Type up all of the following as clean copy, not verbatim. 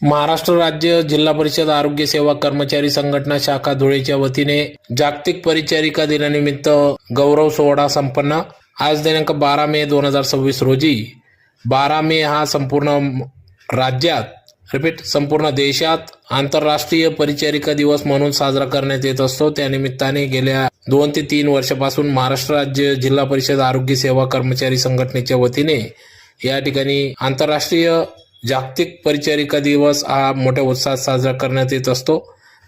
महाराष्ट्र राज्य जिल्हा परिषद आरोग्य सेवा कर्मचारी संघटना शाखा धुळेच्या वतीने जागतिक परिचारिका दिनानिमित्त गौरव सोहळा संपन्न। आज दिनांक 12 मे 2026 रोजी 12 मे हा संपूर्ण राज्यात संपूर्ण देशात आंतरराष्ट्रीय परिचारिका दिवस म्हणून साजरा करण्यात येत असतो। त्यानिमित्ताने गेल्या 2 ते 3 वर्षापासून महाराष्ट्र राज्य जिल्हा परिषद आरोग्य सेवा कर्मचारी संघटनेच्या वतीने या ठिकाणी आंतरराष्ट्रीय जागतिक परिचारिका दिवस हा मोठ्या उत्साहात साजरा करण्यात येत असतो।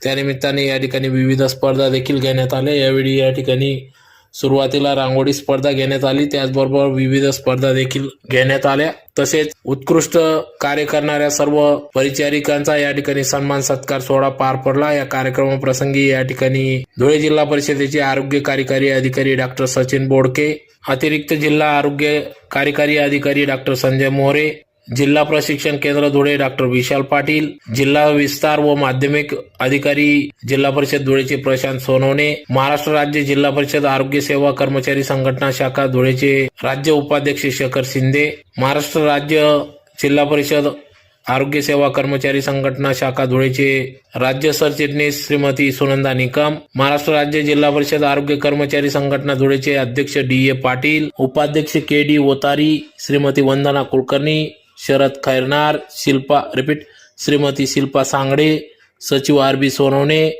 त्यानिमित्ताने या ठिकाणी विविध स्पर्धा देखील घेण्यात आल्या। यावेळी या ठिकाणी सुरुवातीला रांगोळी स्पर्धा घेण्यात आली, त्याचबरोबर विविध स्पर्धा देखील घेण्यात आल्या। तसेच उत्कृष्ट कार्य करणाऱ्या सर्व परिचारिकांचा या ठिकाणी सन्मान सत्कार सोहळा पार पडला। या कार्यक्रमाप्रसंगी या ठिकाणी धुळे जिल्हा परिषदेचे आरोग्य कार्यकारी अधिकारी डॉक्टर सचिन बोडके, अतिरिक्त जिल्हा आरोग्य कार्यकारी अधिकारी डॉक्टर संजय मोरे, जिल्हा प्रशिक्षण केंद्र धुळे डॉक्टर विशाल पाटील, जिल्हा विस्तार व माध्यमिक अधिकारी जिल्हा परिषद धुळेचे प्रशांत सोनवणे, महाराष्ट्र राज्य जिल्हा परिषद आरोग्य सेवा कर्मचारी संघटना शाखा धुळेचे राज्य उपाध्यक्ष शेखर शिंदे, महाराष्ट्र राज्य जिल्हा परिषद आरोग्य सेवा कर्मचारी संघटना शाखा धुळेचे राज्य सरचिटणीस श्रीमती सुनंदा निकम, महाराष्ट्र राज्य जिल्हा परिषद आरोग्य कर्मचारी संघटना धुळेचे अध्यक्ष डी ए पाटील, उपाध्यक्ष के डी ओतारी, श्रीमती वंदना कुलकर्णी, शरद खैरनार, श्रीमती शिल्पा सांगडे, सचिव आर बी सोनवणे,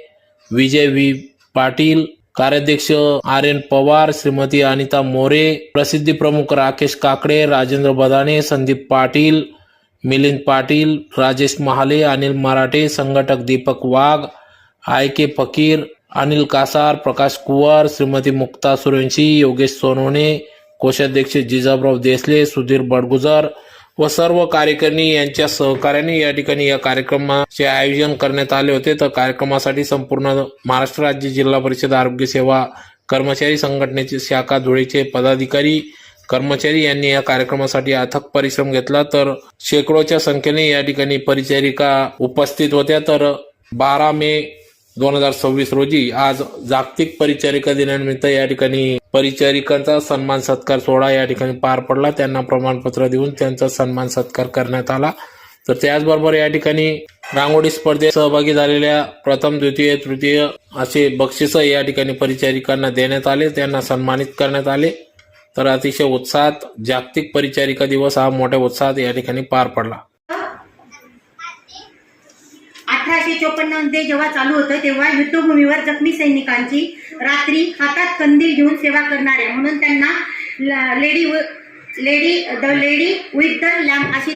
विजय व्ही पाटील, कार्याध्यक्ष आर एन पवार, श्रीमती अनिता मोरे, प्रसिद्धी प्रमुख राकेश काकडे, राजेंद्र बदाने, संदीप पाटील, मिलिंद पाटील, राजेश महाले, अनिल मराठे, संघटक दीपक वाघ, आय के फकीर, अनिल कासार, प्रकाश कुवर, श्रीमती मुक्ता सूर्यवंशी, योगेश सोनवणे, कोषाध्यक्ष जिजाबराव देसले, सुधीर बडगुजर व सर्व कार्यकर्णी यांच्या सहकार्याने या ठिकाणी या कार्यक्रमाचे आयोजन करण्यात आले होते। तर कार्यक्रमासाठी संपूर्ण महाराष्ट्र राज्य जिल्हा परिषद आरोग्य सेवा कर्मचारी संघटनेचे शाखा धुळेचे पदाधिकारी कर्मचारी यांनी या कार्यक्रमासाठी अथक परिश्रम घेतला। तर शेकडोच्या संख्येने या ठिकाणी परिचारिका उपस्थित होत्या। तर 12 मे 2026 रोजी आज जागतिक परिचारिका दिनानिमित्त या ठिकाणी परिचारिकांचा सन्मान सत्कार सोहळा या ठिकाणी पार पडला। त्यांना प्रमाणपत्र देऊन त्यांचा सन्मान सत्कार करण्यात आला। तर त्याचबरोबर या ठिकाणी रांगोळी स्पर्धेत सहभागी झालेल्या प्रथम, द्वितीय, तृतीय असे बक्षीस या ठिकाणी परिचारिकांना देण्यात आले, त्यांना सन्मानित करण्यात आले। तर अतिशय उत्साहात जागतिक परिचारिका दिवस हा मोठ्या उत्साहात या ठिकाणी पार पडला। 1854 मध्ये जेव्हा चालू होतं तेव्हा युद्धभूमीवर जखमी सैनिकांची रात्री हातात कंदील घेऊन सेवा करणाऱ्या म्हणून त्यांना लेडी विथ द लॅम्प अशी